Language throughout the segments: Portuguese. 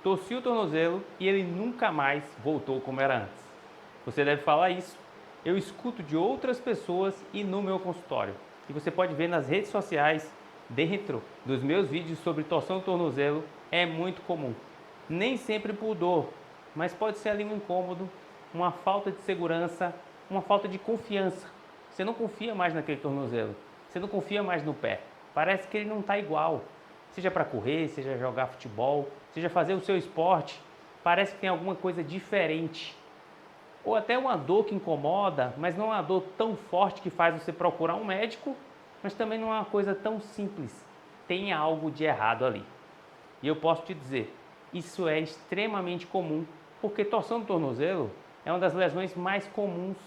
Torci o tornozelo e ele nunca mais voltou como era antes. Você deve falar isso. Eu escuto de outras pessoas e no meu consultório. E você pode ver nas redes sociais, dentro dos meus vídeos sobre torção do tornozelo, é muito comum. Nem sempre por dor, mas pode ser ali um incômodo, uma falta de segurança, uma falta de confiança. Você não confia mais naquele tornozelo, você não confia mais no pé. Parece que ele não está igual. Seja para correr, seja jogar futebol, seja fazer o seu esporte, parece que tem alguma coisa diferente. Ou até uma dor que incomoda, mas não é uma dor tão forte que faz você procurar um médico, mas também não é uma coisa tão simples. Tem algo de errado ali. E eu posso te dizer, isso é extremamente comum, porque torção do tornozelo é uma das lesões mais comuns,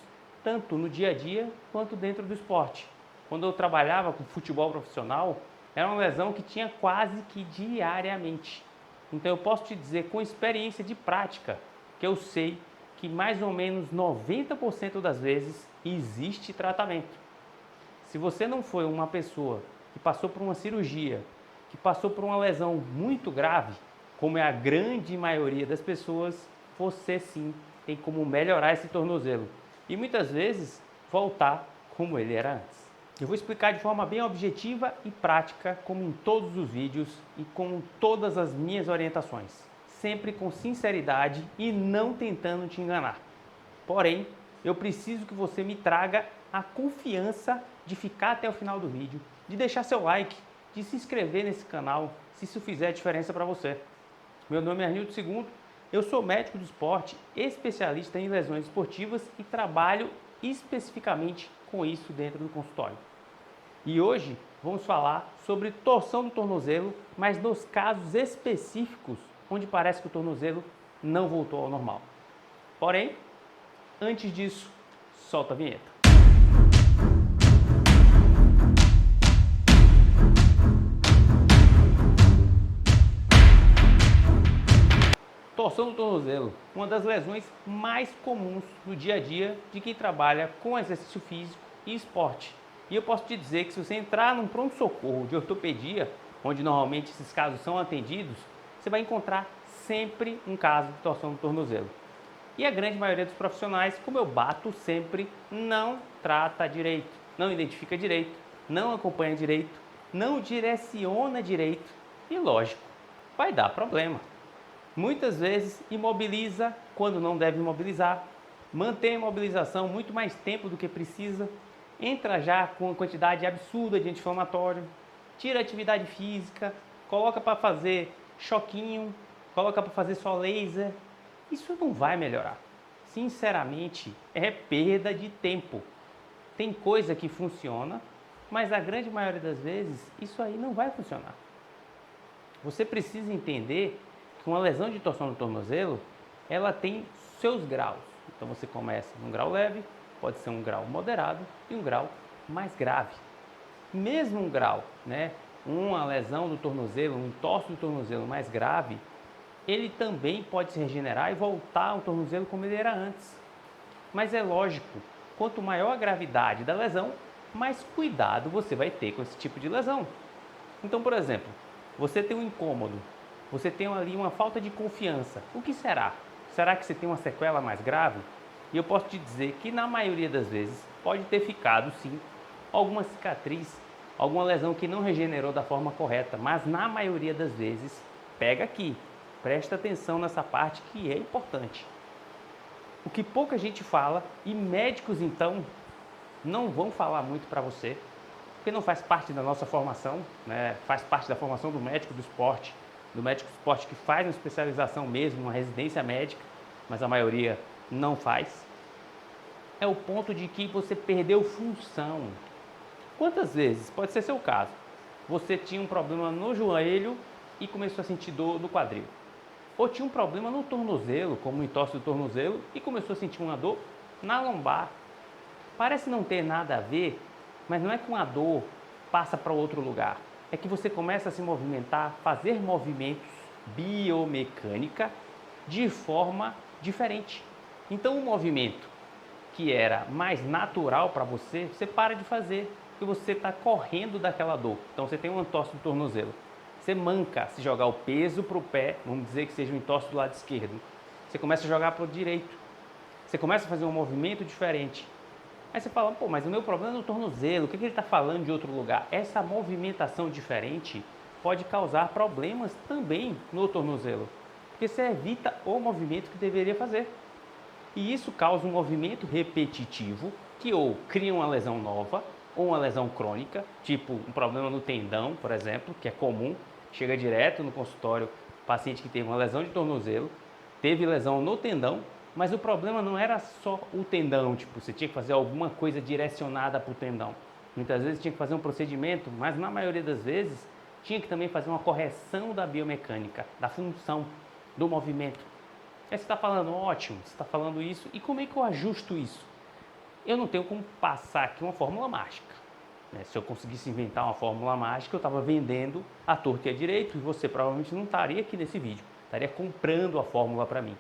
tanto no dia a dia quanto dentro do esporte. Quando eu trabalhava com futebol profissional, era uma lesão que tinha quase que diariamente. Então eu posso te dizer com experiência de prática que eu sei que mais ou menos 90% das vezes existe tratamento. Se você não foi uma pessoa que passou por uma cirurgia, que passou por uma lesão muito grave, como é a grande maioria das pessoas, você sim tem como melhorar esse tornozelo e muitas vezes voltar como ele era antes. Eu vou explicar de forma bem objetiva e prática, como em todos os vídeos e com todas as minhas orientações, sempre com sinceridade e não tentando te enganar. Porém, eu preciso que você me traga a confiança de ficar até o final do vídeo, de deixar seu like, de se inscrever nesse canal, se isso fizer diferença para você. Meu nome é Arnildo II, eu sou médico do esporte, especialista em lesões esportivas e trabalho especificamente com isso dentro do consultório. E hoje vamos falar sobre torção do tornozelo, mas nos casos específicos onde parece que o tornozelo não voltou ao normal. Porém, antes disso, solta a vinheta. Torção do tornozelo, uma das lesões mais comuns no dia a dia de quem trabalha com exercício físico e esporte. E eu posso te dizer que se você entrar num pronto-socorro de ortopedia, onde normalmente esses casos são atendidos, você vai encontrar sempre um caso de torção do tornozelo. E a grande maioria dos profissionais, como eu bato sempre, não trata direito, não identifica direito, não acompanha direito, não direciona direito e, lógico, vai dar problema. Muitas vezes imobiliza quando não deve imobilizar, mantém a imobilização muito mais tempo do que precisa, entra já com uma quantidade absurda de anti-inflamatório, tira a atividade física, coloca para fazer choquinho, coloca para fazer só laser. Isso não vai melhorar. Sinceramente, é perda de tempo. Tem coisa que funciona, mas a grande maioria das vezes isso aí não vai funcionar. Você precisa entender que uma lesão de torção no tornozelo, ela tem seus graus. Então você começa num grau leve, pode ser um grau moderado e um grau mais grave. Mesmo um grau, uma lesão do tornozelo, um entorse do tornozelo mais grave, ele também pode se regenerar e voltar ao tornozelo como ele era antes. Mas é lógico, quanto maior a gravidade da lesão, mais cuidado você vai ter com esse tipo de lesão. Então, por exemplo, você tem um incômodo, você tem ali uma falta de confiança. O que será? Será que você tem uma sequela mais grave? E eu posso te dizer que na maioria das vezes pode ter ficado sim alguma cicatriz, alguma lesão que não regenerou da forma correta, mas na maioria das vezes, pega aqui, presta atenção nessa parte que é importante. O que pouca gente fala, e médicos então não vão falar muito para você, porque não faz parte da nossa formação, faz parte da formação do médico do esporte que faz uma especialização mesmo, uma residência médica, mas a maioria não faz, é o ponto de que você perdeu função. Quantas vezes, pode ser seu caso, você tinha um problema no joelho e começou a sentir dor no quadril? Ou tinha um problema no tornozelo, como um entorse do tornozelo, e começou a sentir uma dor na lombar? Parece não ter nada a ver, mas não é que uma dor passa para outro lugar. É que você começa a se movimentar, fazer movimentos biomecânica de forma diferente. Então o movimento que era mais natural para você, você para de fazer, porque você está correndo daquela dor. Então você tem um entorse do tornozelo. Você manca se jogar o peso para o pé, vamos dizer que seja um entorse do lado esquerdo. Você começa a jogar para o direito. Você começa a fazer um movimento diferente. Aí você fala, pô, mas o meu problema é no tornozelo, o que ele está falando de outro lugar? Essa movimentação diferente pode causar problemas também no tornozelo, porque você evita o movimento que deveria fazer. E isso causa um movimento repetitivo que ou cria uma lesão nova ou uma lesão crônica, tipo um problema no tendão, por exemplo, que é comum, chega direto no consultório, paciente que teve uma lesão de tornozelo, teve lesão no tendão, mas o problema não era só o tendão, tipo, você tinha que fazer alguma coisa direcionada para o tendão. Muitas vezes tinha que fazer um procedimento, mas na maioria das vezes tinha que também fazer uma correção da biomecânica, da função, do movimento. Aí você está falando, ótimo, você está falando isso, e como é que eu ajusto isso? Eu não tenho como passar aqui uma fórmula mágica. Né? Se eu conseguisse inventar uma fórmula mágica, eu estava vendendo à torta e à direita, e você provavelmente não estaria aqui nesse vídeo, estaria comprando a fórmula para mim.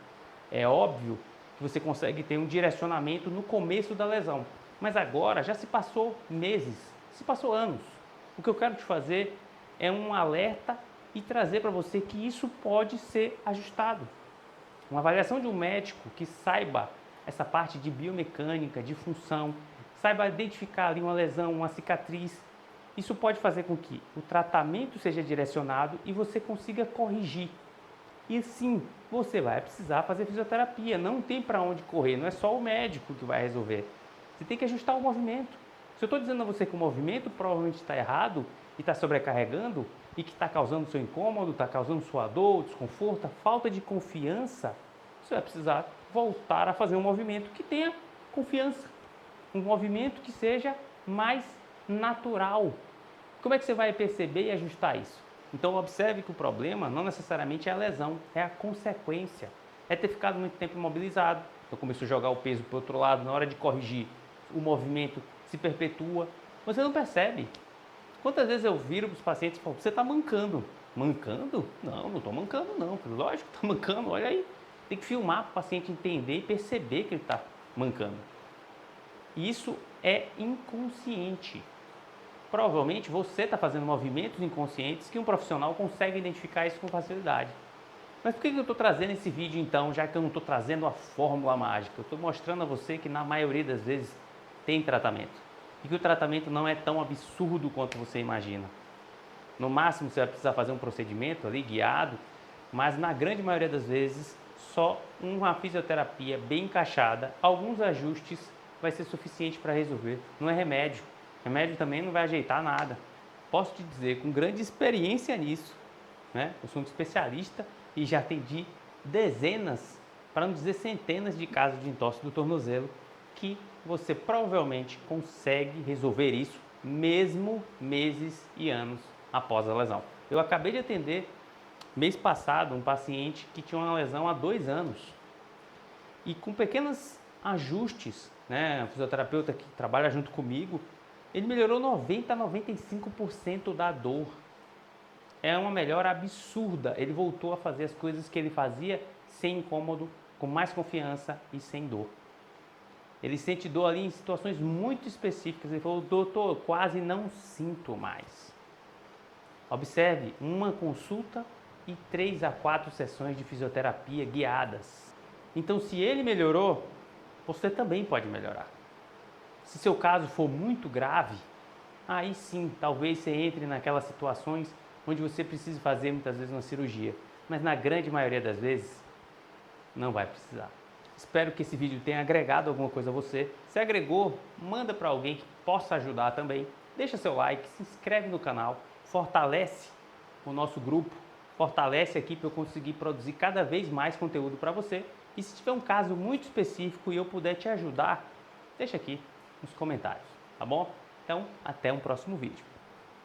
É óbvio que você consegue ter um direcionamento no começo da lesão, mas agora já se passou meses, se passou anos. O que eu quero te fazer é um alerta e trazer para você que isso pode ser ajustado. Uma avaliação de um médico que saiba essa parte de biomecânica, de função, saiba identificar ali uma lesão, uma cicatriz. Isso pode fazer com que o tratamento seja direcionado e você consiga corrigir. E sim, você vai precisar fazer fisioterapia, não tem para onde correr, não é só o médico que vai resolver. Você tem que ajustar o movimento. Se eu estou dizendo a você que o movimento provavelmente está errado e está sobrecarregando e que está causando seu incômodo, está causando sua dor, desconforto, a falta de confiança, você vai precisar voltar a fazer um movimento que tenha confiança, um movimento que seja mais natural. Como é que você vai perceber e ajustar isso? Então observe que o problema não necessariamente é a lesão, é a consequência. É ter ficado muito tempo imobilizado, então começou a jogar o peso para o outro lado, na hora de corrigir, o movimento se perpetua. Você não percebe. Quantas vezes eu viro para os pacientes e falo, você está mancando. Mancando? Não, não estou mancando não. Lógico que está mancando, olha aí. Tem que filmar para o paciente entender e perceber que ele está mancando. Isso é inconsciente. Provavelmente você está fazendo movimentos inconscientes que um profissional consegue identificar isso com facilidade. Mas por que eu estou trazendo esse vídeo então, já que eu não estou trazendo a fórmula mágica? Eu estou mostrando a você que na maioria das vezes tem tratamento. E que o tratamento não é tão absurdo quanto você imagina. No máximo você vai precisar fazer um procedimento ali guiado, mas na grande maioria das vezes só uma fisioterapia bem encaixada, alguns ajustes vai ser suficiente para resolver. Não é remédio. Remédio também não vai ajeitar nada. Posso te dizer, com grande experiência nisso, né? Eu sou um especialista e já atendi dezenas, para não dizer centenas de casos de entorse do tornozelo, que você provavelmente consegue resolver isso mesmo meses e anos após a lesão. Eu acabei de atender mês passado um paciente que tinha uma lesão há 2 anos e com pequenos ajustes, né, a fisioterapeuta que trabalha junto comigo, ele melhorou 90 a 95% da dor. É uma melhora absurda. Ele voltou a fazer as coisas que ele fazia sem incômodo, com mais confiança e sem dor. Ele sente dor ali em situações muito específicas. Ele falou, doutor, eu quase não sinto mais. Observe, uma consulta e 3 a 4 sessões de fisioterapia guiadas. Então, se ele melhorou, você também pode melhorar. Se seu caso for muito grave, aí sim, talvez você entre naquelas situações onde você precisa fazer muitas vezes uma cirurgia. Mas na grande maioria das vezes, não vai precisar. Espero que esse vídeo tenha agregado alguma coisa a você. Se agregou, manda para alguém que possa ajudar também. Deixa seu like, se inscreve no canal, fortalece o nosso grupo, fortalece aqui para eu conseguir produzir cada vez mais conteúdo para você. E se tiver um caso muito específico e eu puder te ajudar, deixa aqui nos comentários, tá bom? Então, até um próximo vídeo.